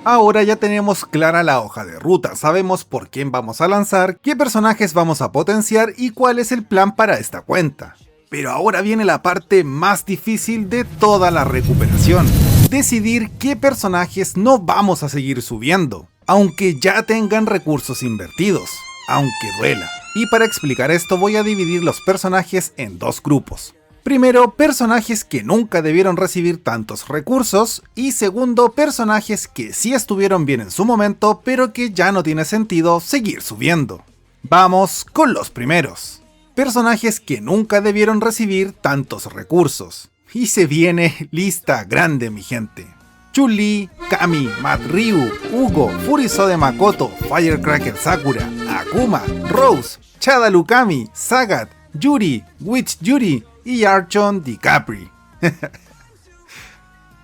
Ahora ya tenemos clara la hoja de ruta, sabemos por quién vamos a lanzar, qué personajes vamos a potenciar y cuál es el plan para esta cuenta. Pero ahora viene la parte más difícil de toda la recuperación: decidir qué personajes no vamos a seguir subiendo, aunque ya tengan recursos invertidos, aunque duela. Y para explicar esto voy a dividir los personajes en dos grupos. Primero, personajes que nunca debieron recibir tantos recursos, y segundo, personajes que sí estuvieron bien en su momento, pero que ya no tiene sentido seguir subiendo. Vamos con los primeros. Personajes que nunca debieron recibir tantos recursos. Y se viene lista grande, mi gente. Chun-Li, Kami, Matt Ryu, Hugo, Furisode Makoto, Firecracker Sakura, Akuma, Rose, Chada Lukami, Sagat, Yuri, Witch Yuri y Archon DiCapri.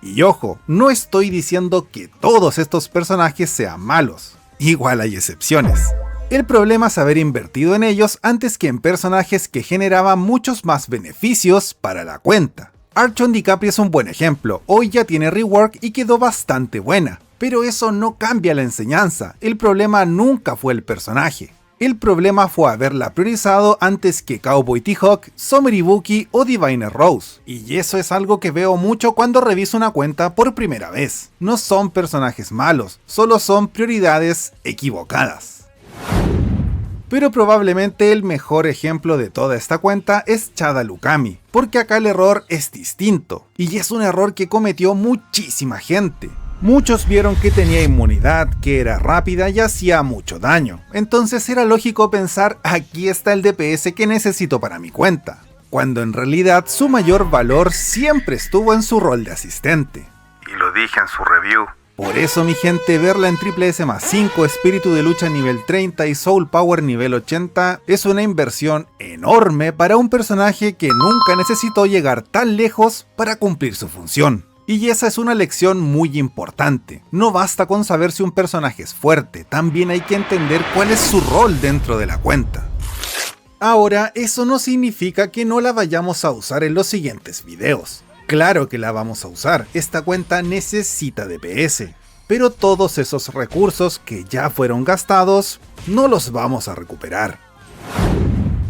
Y ojo, no estoy diciendo que todos estos personajes sean malos, igual hay excepciones. El problema es haber invertido en ellos antes que en personajes que generaban muchos más beneficios para la cuenta. Archon DiCapri es un buen ejemplo, hoy ya tiene rework y quedó bastante buena, pero eso no cambia la enseñanza. El problema nunca fue el personaje. El problema fue haberla priorizado antes que Cowboy T-Hawk, Summer Ibuki o Diviner Rose. Y eso es algo que veo mucho cuando reviso una cuenta por primera vez. No son personajes malos, solo son prioridades equivocadas. Pero probablemente el mejor ejemplo de toda esta cuenta es Chada Lukami, porque acá el error es distinto, y es un error que cometió muchísima gente. Muchos vieron que tenía inmunidad, que era rápida y hacía mucho daño, entonces era lógico pensar: aquí está el DPS que necesito para mi cuenta, cuando en realidad su mayor valor siempre estuvo en su rol de asistente. Y lo dije en su review. Por eso, mi gente, verla en triple S+5, espíritu de lucha nivel 30 y soul power nivel 80 es una inversión enorme para un personaje que nunca necesitó llegar tan lejos para cumplir su función. Y esa es una lección muy importante. No basta con saber si un personaje es fuerte, también hay que entender cuál es su rol dentro de la cuenta. Ahora, eso no significa que no la vayamos a usar en los siguientes videos. Claro que la vamos a usar, esta cuenta necesita DPS, pero todos esos recursos que ya fueron gastados, no los vamos a recuperar.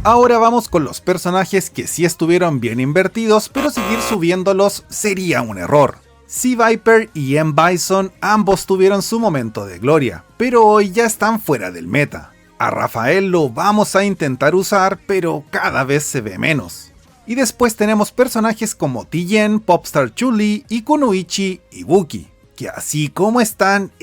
Ahora vamos con los personajes que sí estuvieron bien invertidos, pero seguir subiéndolos sería un error. Sea Viper y M. Bison ambos tuvieron su momento de gloria, pero hoy ya están fuera del meta. A Rafael lo vamos a intentar usar, pero cada vez se ve menos. Y después tenemos personajes como Tien, Popstar Chun-Li y Kunoichi Ibuki, que así como están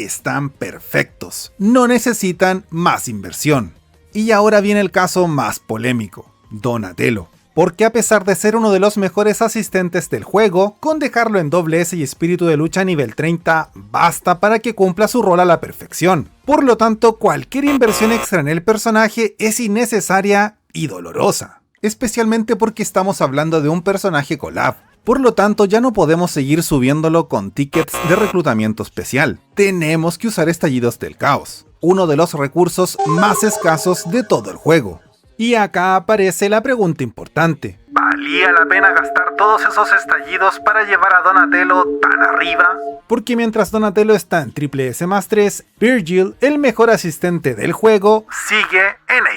perfectos, no necesitan más inversión. Y ahora viene el caso más polémico, Donatello, porque a pesar de ser uno de los mejores asistentes del juego, con dejarlo en S y espíritu de lucha nivel 30 basta para que cumpla su rol a la perfección. Por lo tanto, cualquier inversión extra en el personaje es innecesaria y dolorosa, especialmente porque estamos hablando de un personaje collab. Por lo tanto, ya no podemos seguir subiéndolo con tickets de reclutamiento especial. Tenemos que usar estallidos del caos, uno de los recursos más escasos de todo el juego. Y acá aparece la pregunta importante: ¿valía la pena gastar todos esos estallidos para llevar a Donatello tan arriba? Porque mientras Donatello está en triple S+3, Virgil, el mejor asistente del juego, sigue en A+.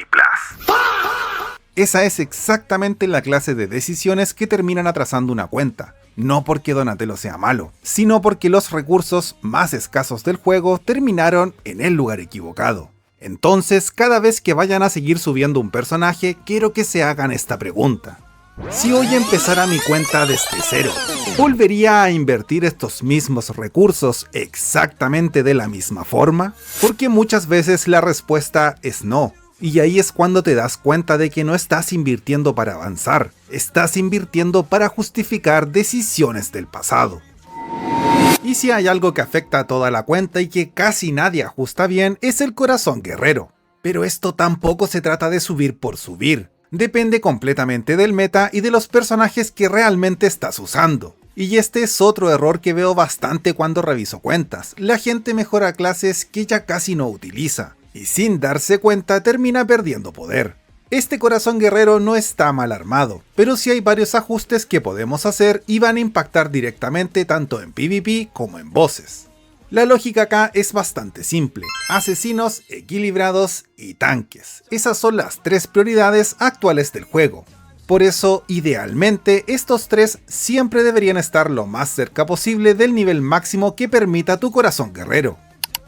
Esa es exactamente la clase de decisiones que terminan atrasando una cuenta. No porque Donatello sea malo, sino porque los recursos más escasos del juego terminaron en el lugar equivocado. Entonces, cada vez que vayan a seguir subiendo un personaje, quiero que se hagan esta pregunta: si hoy empezara mi cuenta desde cero, ¿volvería a invertir estos mismos recursos exactamente de la misma forma? Porque muchas veces la respuesta es no. Y ahí es cuando te das cuenta de que no estás invirtiendo para avanzar, estás invirtiendo para justificar decisiones del pasado. Y si hay algo que afecta a toda la cuenta y que casi nadie ajusta bien, es el corazón guerrero. Pero esto tampoco se trata de subir por subir, depende completamente del meta y de los personajes que realmente estás usando. Y este es otro error que veo bastante cuando reviso cuentas: la gente mejora clases que ya casi no utiliza, y sin darse cuenta termina perdiendo poder. Este corazón guerrero no está mal armado, pero sí hay varios ajustes que podemos hacer y van a impactar directamente tanto en PvP como en bosses. La lógica acá es bastante simple: asesinos, equilibrados y tanques. Esas son las tres prioridades actuales del juego. Por eso, idealmente, estos tres siempre deberían estar lo más cerca posible del nivel máximo que permita tu corazón guerrero.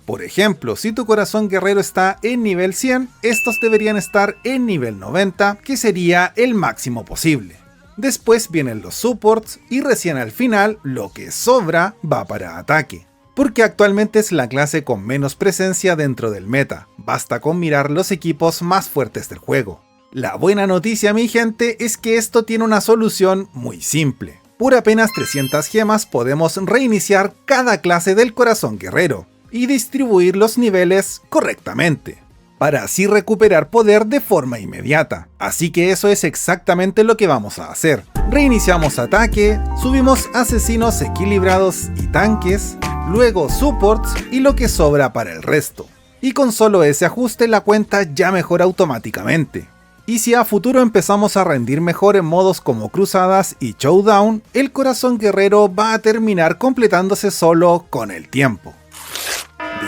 Por ejemplo, si tu corazón guerrero está en nivel 100, estos deberían estar en nivel 90, que sería el máximo posible. Después vienen los supports y recién al final, lo que sobra va para ataque. Porque actualmente es la clase con menos presencia dentro del meta, basta con mirar los equipos más fuertes del juego. La buena noticia, mi gente, es que esto tiene una solución muy simple. Por apenas 300 gemas podemos reiniciar cada clase del corazón guerrero y distribuir los niveles correctamente, para así recuperar poder de forma inmediata. Así que eso es exactamente lo que vamos a hacer. Reiniciamos ataque, subimos asesinos, equilibrados y tanques, luego supports y lo que sobra para el resto. Y con solo ese ajuste la cuenta ya mejora automáticamente. Y si a futuro empezamos a rendir mejor en modos como cruzadas y showdown, el corazón guerrero va a terminar completándose solo con el tiempo.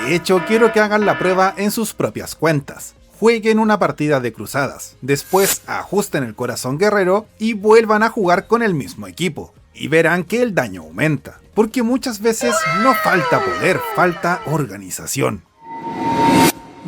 De hecho, quiero que hagan la prueba en sus propias cuentas. Jueguen una partida de cruzadas, después ajusten el corazón guerrero y vuelvan a jugar con el mismo equipo. Y verán que el daño aumenta, porque muchas veces no falta poder, falta organización.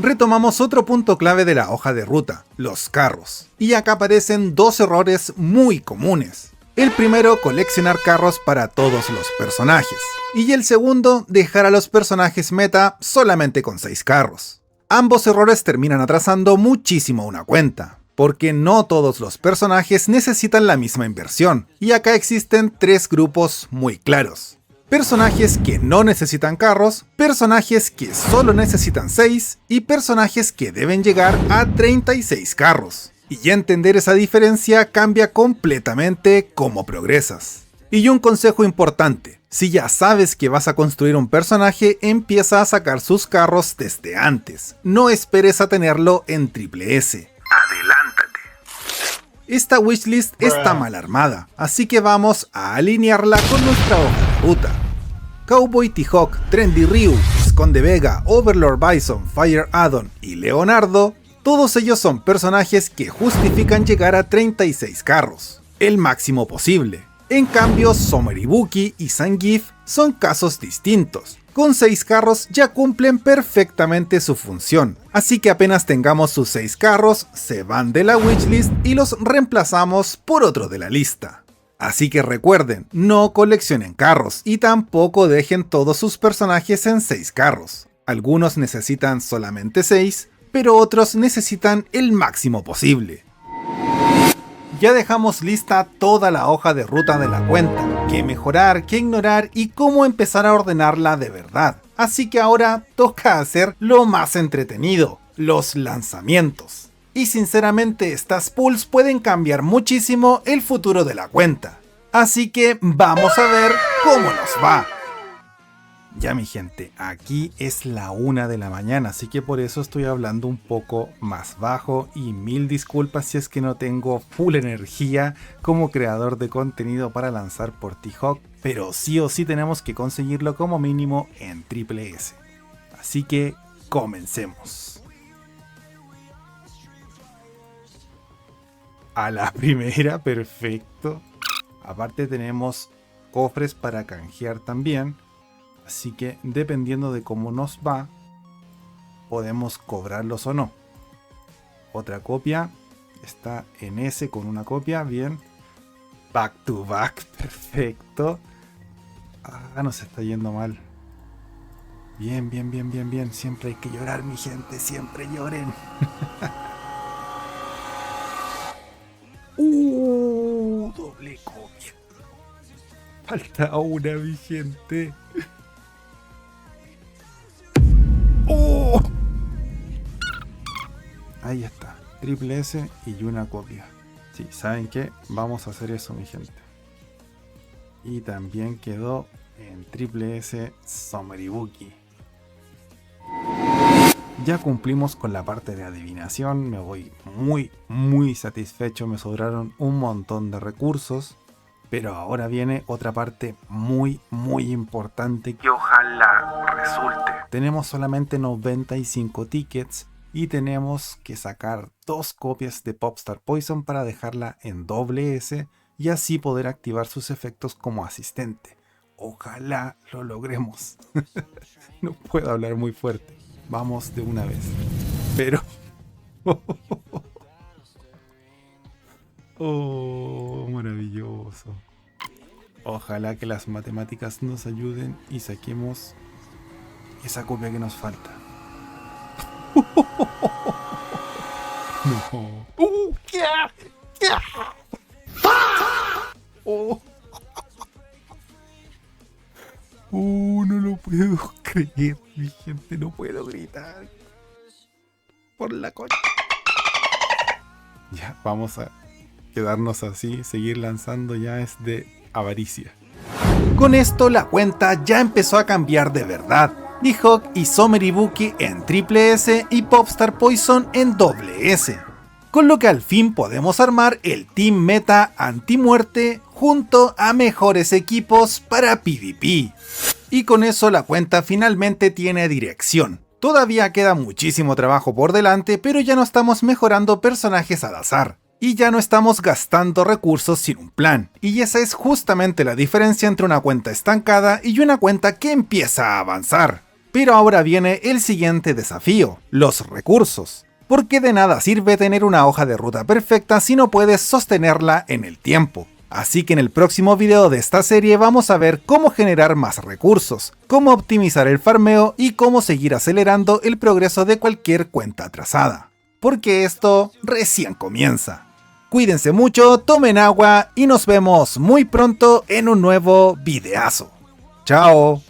Retomamos otro punto clave de la hoja de ruta, los carros. Y acá aparecen dos errores muy comunes. El primero, coleccionar carros para todos los personajes. Y el segundo, dejar a los personajes meta solamente con 6 carros. Ambos errores terminan atrasando muchísimo una cuenta, porque no todos los personajes necesitan la misma inversión, y acá existen 3 grupos muy claros. Personajes que no necesitan carros, personajes que solo necesitan 6, y personajes que deben llegar a 36 carros. Y entender esa diferencia cambia completamente cómo progresas. Y un consejo importante: si ya sabes que vas a construir un personaje, empieza a sacar sus carros desde antes. No esperes a tenerlo en triple S. Adelántate. Esta wishlist está mal armada, así que vamos a alinearla con nuestra hoja de ruta. Cowboy T-Hawk, Trendy Ryu, Visconde Vega, Overlord Bison, Fire Addon y Leonardo, todos ellos son personajes que justifican llegar a 36 carros, el máximo posible. En cambio, Summer Ibuki y Zangief son casos distintos. Con 6 carros ya cumplen perfectamente su función, así que apenas tengamos sus 6 carros, se van de la wishlist y los reemplazamos por otro de la lista. Así que recuerden, no coleccionen carros y tampoco dejen todos sus personajes en 6 carros. Algunos necesitan solamente 6, pero otros necesitan el máximo posible. Ya dejamos lista toda la hoja de ruta de la cuenta, qué mejorar, qué ignorar y cómo empezar a ordenarla de verdad. Así que ahora toca hacer lo más entretenido, los lanzamientos. Y sinceramente estas pulls pueden cambiar muchísimo el futuro de la cuenta. Así que vamos a ver cómo nos va. Ya mi gente, aquí es la 1 de la mañana, así que por eso estoy hablando un poco más bajo y mil disculpas si es que no tengo full energía como creador de contenido para lanzar por T-Hawk, pero sí o sí tenemos que conseguirlo como mínimo en triple S. Así que comencemos. A la primera, perfecto. Aparte tenemos cofres para canjear también. Así que dependiendo de cómo nos va, podemos cobrarlos o no. Otra copia. Está en S con una copia. Bien. Back to back. Perfecto. Ah, nos está yendo mal. Bien, bien, bien, bien, bien. Siempre hay que llorar, mi gente. Siempre lloren. Doble copia. Falta una, mi gente. ¡Oh! Ahí está, triple S y una copia. Sí, ¿saben qué? Vamos a hacer eso, mi gente. Y también quedó en triple S Summer Ibuki. Ya cumplimos con la parte de adivinación. Me voy muy satisfecho. Me sobraron un montón de recursos. Pero ahora viene otra parte muy importante Y ojalá resulte. Tenemos solamente 95 tickets y tenemos que sacar 2 copias de Popstar Poison para dejarla en doble S y así poder activar sus efectos como asistente. Ojalá lo logremos. No puedo hablar muy fuerte. Vamos de una vez. Pero... Oh, maravilloso. Ojalá que las matemáticas nos ayuden y saquemos esa copia que nos falta. No. Oh. No lo puedo creer, mi gente, no puedo gritar. Por la coña. Ya, vamos a quedarnos así, seguir lanzando ya es de avaricia. Con esto la cuenta ya empezó a cambiar de verdad. D-Hawk y Summer Ibuki en triple S y Popstar Poison en doble S. Con lo que al fin podemos armar el Team Meta anti-muerte junto a mejores equipos para PvP. Y con eso la cuenta finalmente tiene dirección. Todavía queda muchísimo trabajo por delante, pero ya no estamos mejorando personajes al azar. Y ya no estamos gastando recursos sin un plan. Y esa es justamente la diferencia entre una cuenta estancada y una cuenta que empieza a avanzar. Pero ahora viene el siguiente desafío, los recursos. Porque de nada sirve tener una hoja de ruta perfecta si no puedes sostenerla en el tiempo. Así que en el próximo video de esta serie vamos a ver cómo generar más recursos, cómo optimizar el farmeo y cómo seguir acelerando el progreso de cualquier cuenta atrasada. Porque esto recién comienza. Cuídense mucho, tomen agua y nos vemos muy pronto en un nuevo videazo. ¡Chao!